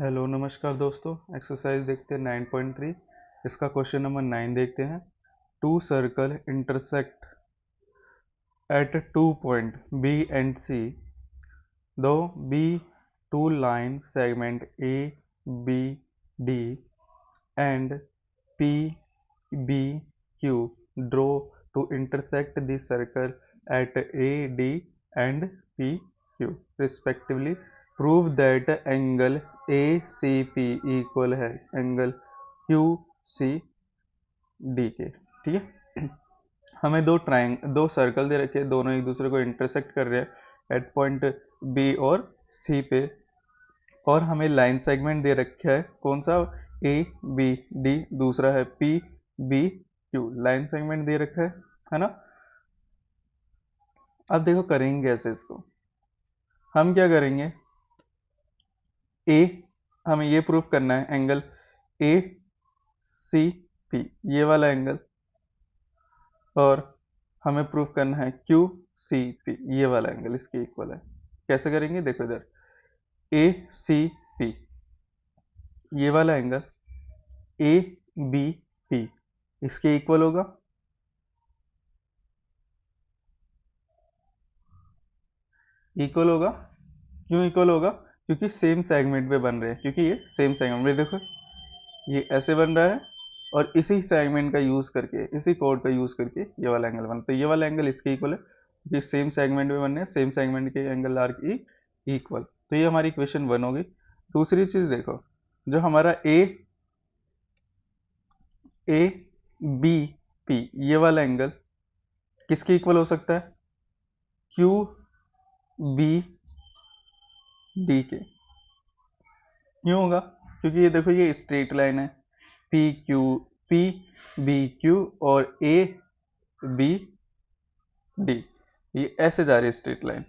Hello नमस्कार दोस्तों। Exercise देखते हैं 9.3। इसका क्वेश्चन नंबर 9 देखते हैं। Two circle intersect at two point B and C, दो B two line segment A B D and P B Q draw to intersect the circle at A D and P Q respectively. Prove that angle A C P equal है angle Q C D के। ठीक है। हमें दो circle दे रखे हैं, दोनों एक दूसरे को इंटरसेक्ट कर रहे हैं एट पॉइंट बी और सी पे, और हमें लाइन सेगमेंट दे रखा है कौन सा, ए बी डी, दूसरा है P B Q. Line segment दे रखा है ना। अब देखो करेंगे कैसे इसको। हम क्या करेंगे, ए हमें ये प्रूफ करना है एंगल ए सी पी, ये वाला एंगल, और हमें प्रूफ करना है क्यू सी पी, ये वाला एंगल इसके इक्वल है। कैसे करेंगे देखो इधर, ए सी पी ये वाला एंगल ए बी पी इसके इक्वल होगा। इक्वल होगा, क्यों इक्वल होगा, क्योंकि सेम सेगमेंट पे बन रहे हैं, क्योंकि ये सेम सेगमेंट में, देखो ये ऐसे बन रहा है और इसी सेगमेंट का यूज करके, इसी कोड का यूज करके ये वाला एंगल बना, तो ये वाला एंगल इसके इक्वल है, क्योंकि सेम सेगमेंट में बन रहे हैं, सेम सेगमेंट के एंगल आर की इक्वल। तो ये हमारी इक्वेशन 1 होगी। दूसरी चीज देखो, जो हमारा ए बी पी ये वाला एंगल किसके इक्वल हो सकता है, क्यू बी डी के। क्यों होगा, क्योंकि ये देखो ये स्ट्रेट लाइन है, पी बी क्यू और ए बी डी, ये ऐसे जा रही है स्ट्रेट लाइन।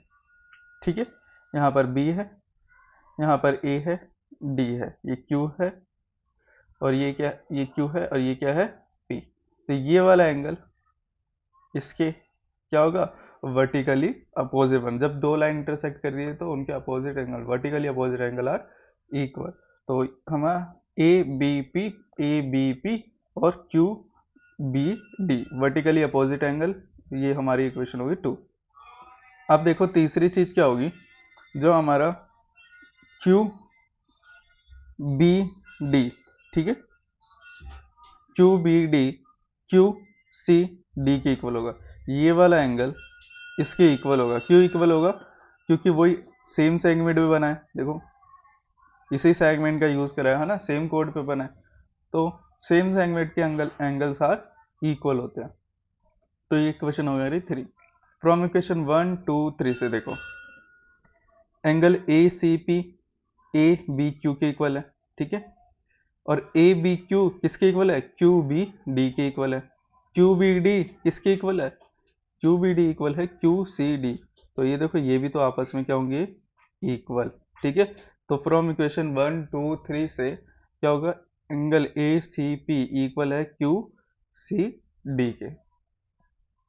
ठीक है, यहाँ पर बी है, यहाँ पर ए है, डी है, ये क्यू है, और ये क्या, ये क्यू है, और ये क्या है, पी। तो ये वाला एंगल इसके क्या होगा, वर्टिकली अपोजिट बन, जब दो लाइन इंटरसेक्ट कर रही है तो उनके opposite angle, vertically opposite angle are equal. तो हमारा ए बी पी और Q B D vertically opposite angle, ये हमारी इक्वेशन होगी 2। अब देखो तीसरी चीज क्या होगी, जो हमारा क्यू बी डी, ठीक है, Q B D Q C D के इक्वल होगा। ये वाला एंगल इसके इक्वल होगा, क्यों इक्वल होगा, क्योंकि वही सेम सेगमेंट में बना है, देखो इसी सेगमेंट का यूज करा है ना, सेम कोड पे बना है, तो सेम सेगमेंट के एंगल्स आर इक्वल होते हैं। तो ये इक्वेशन हो गया 3। फ्रॉम इक्वेशन 1 2 3 से देखो, angle A C P A B Q के इक्वल है, ठीक है, और ए बी क्यू किसके इक्वल है, क्यू बी डी के इक्वल है। क्यू बी डी किसके इक्वल है, क्यू बी डी इक्वल है क्यू सी डी। तो ये देखो ये भी तो आपस में क्या होंगे, इक्वल। ठीक है, तो फ्रॉम इक्वेशन 1 2 3 से क्या होगा, angle A C P equal है क्यू सी डी के।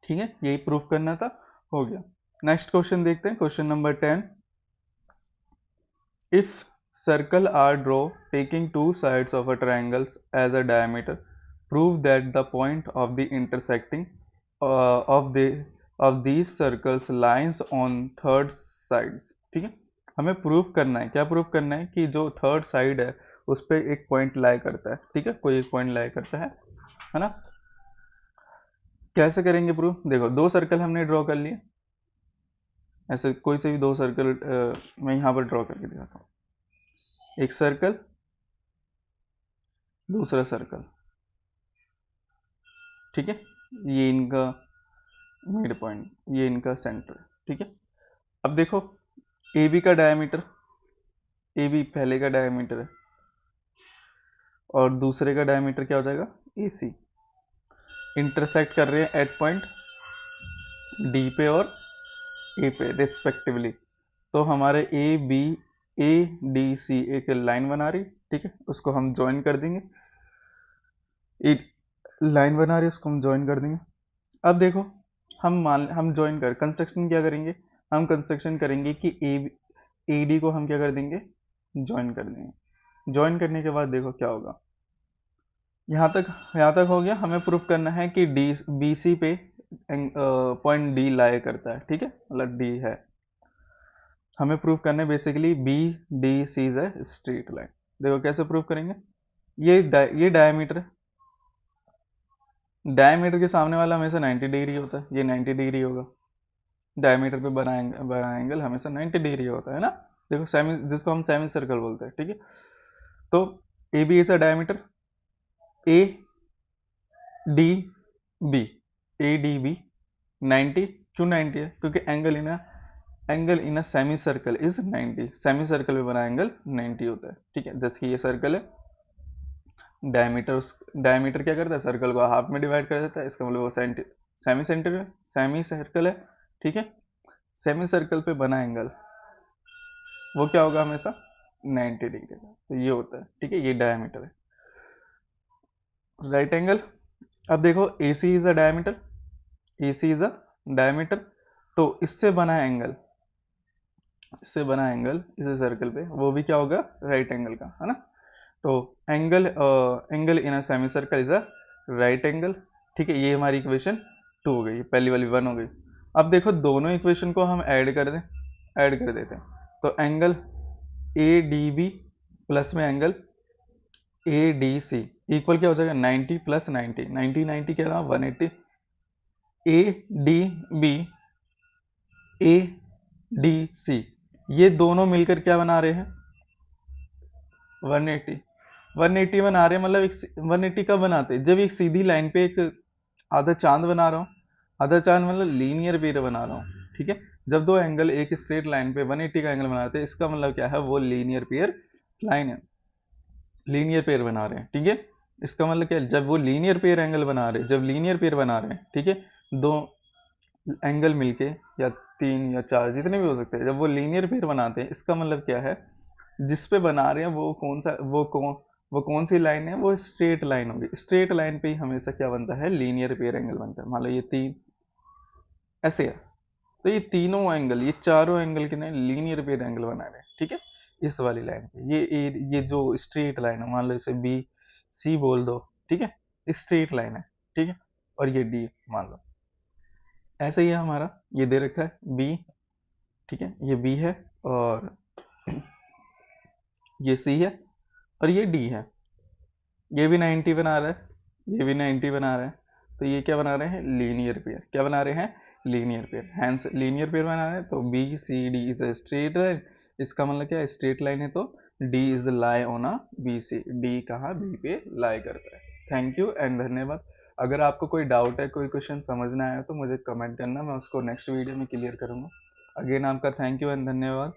ठीक है, यही प्रूफ करना था, हो गया। नेक्स्ट क्वेश्चन देखते हैं, question number 10। If circle are drawn taking two sides of a triangle as a diameter, prove that the point of the intersecting of these circles lines on third sides। ठीक है, हमें proof करना है, क्या proof करना है, कि जो थर्ड साइड है उस पर एक पॉइंट लाई करता है। ठीक है, कोई एक पॉइंट लाई करता है ना। कैसे करेंगे प्रूफ, देखो दो सर्कल हमने ड्रॉ कर लिए, ऐसे कोई से भी दो सर्कल मैं यहाँ पर ड्रॉ करके दिखाता हूँ। एक सर्कल, दूसरा सर्कल, ठीक है, ये इनका मिड पॉइंट, ये इनका सेंटर। ठीक है, अब देखो ए बी का डायमीटर, ए बी पहले का डायमीटर है, और दूसरे का डायमीटर क्या हो जाएगा, ए सी। इंटरसेक्ट कर रहे हैं एट पॉइंट डी पे और ए पे रिस्पेक्टिवली, तो हमारे ए डी सी एक लाइन बना रही, ठीक है, उसको हम ज्वाइन कर देंगे, एक लाइन बना रही है उसको हम ज्वाइन कर देंगे। अब देखो हम ज्वाइन कर कंस्ट्रक्शन क्या करेंगे, हम कंस्ट्रक्शन करेंगे कि ए डी को हम क्या कर देंगे, ज्वाइन कर देंगे। ज्वाइन करने के बाद देखो क्या होगा। यहाँ तक हो गया। हमें प्रूफ करना है कि डी बी सी पे पॉइंट डी लाई करता है, ठीक है, मतलब डी है। हमें प्रूफ करना है basically B D C is a straight line. देखो कैसे प्रूफ करेंगे। ये डायमीटर के सामने वाला हमेशा 90 डिग्री होता है, ये 90 डिग्री होगा। डायमीटर पे बना एंगल हमेशा 90 डिग्री होता है ना। देखो सेमी, जिसको हम सेमी सर्कल बोलते हैं, ठीक है। तो A B is a diameter, A D B, A D B 90। क्यों 90 है? क्योंकि angle in a semicircle is 90। Semicircle में बना एंगल 90 होता है, ठीक है। जैसे कि ये सर्कल है, डायमीटर क्या करता है, सर्कल को हाफ में डिवाइड कर देता है, इसका मतलब वो सेमी सर्कल है, ठीक है। सेमी सर्कल पे बना एंगल वो क्या होगा, हमेशा 90 डिग्री का। तो ये होता है, ठीक है, ये डायमीटर है। राइट एंगल, अब देखो A C is a diameter, A C is a diameter, तो इससे बना एंगल इस सर्कल पे वो भी क्या होगा, राइट एंगल का, है ना। तो angle in a semicircle is a right angle, ठीक है। ये हमारी इक्वेशन 2 हो गई, पहली वाली 1 हो गई। अब देखो दोनों इक्वेशन को हम ऐड कर देते हैं। तो angle A D B plus में angle A D C equal क्या हो जाएगा, 90 प्लस 90, 90 क्या रहा, 180। A D B, A D C, ये दोनों मिलकर क्या बना रहे हैं, 180। 180 बना रहे हैं, मतलब 180 कब बनाते हैं, जब एक सीधी लाइन पे एक आधा चांद बना रहा हूँ। आधा चांद मतलब लीनियर पेयर बना रहा हूँ, ठीक है। जब दो एंगल एक स्ट्रेट लाइन पे 180 का एंगल बनाते हैं, इसका मतलब क्या है, वो लीनियर पेयर लाइन है, लीनियर पेयर बना रहे हैं, ठीक है। इसका मतलब क्या है, जब वो लीनियर पेयर एंगल बना रहे हैं, जब लीनियर पेयर बना रहे हैं, ठीक है, दो एंगल मिलके या 3 या 4 जितने भी हो सकते हैं, जब वो लीनियर पेयर बनाते हैं, इसका मतलब क्या है, जिस पे बना रहे हैं वो कौन सी लाइन है, वो स्ट्रेट लाइन होगी। स्ट्रेट लाइन पे ही हमेशा क्या बनता है, लीनियर पेयर एंगल बनता है। मान लो ये 3 ऐसे है, तो ये तीनों एंगल, ये चारों एंगल के लीनियर पेयर एंगल बना रहे हैं, ठीक है। इस वाली लाइन पे ये जो स्ट्रेट लाइन है, मान लो इसे बी सी बोल दो, ठीक है, स्ट्रेट लाइन है, ठीक है। और ये डी मान लो, ऐसे ही है हमारा, ये दे रखा है बी, ठीक है, ये बी है, और ये सी है, और ये डी है। ये भी 90 बना रहा है, ये भी 90 बना रहा है, तो ये क्या बना रहे हैं, लीनियर पेयर। क्या बना रहे हैं, linear pair. Hence linear pair बना रहे हैं, तो B C D is a straight line. इसका मतलब क्या है, स्ट्रेट लाइन है, तो D is lie on a B C, D कहाँ, बी पे लाई करता है। थैंक यू एंड धन्यवाद। अगर आपको कोई डाउट है, कोई क्वेश्चन समझना है, तो मुझे कमेंट करना, मैं उसको नेक्स्ट वीडियो में क्लियर करूंगा। अगेन आपका थैंक यू एंड धन्यवाद।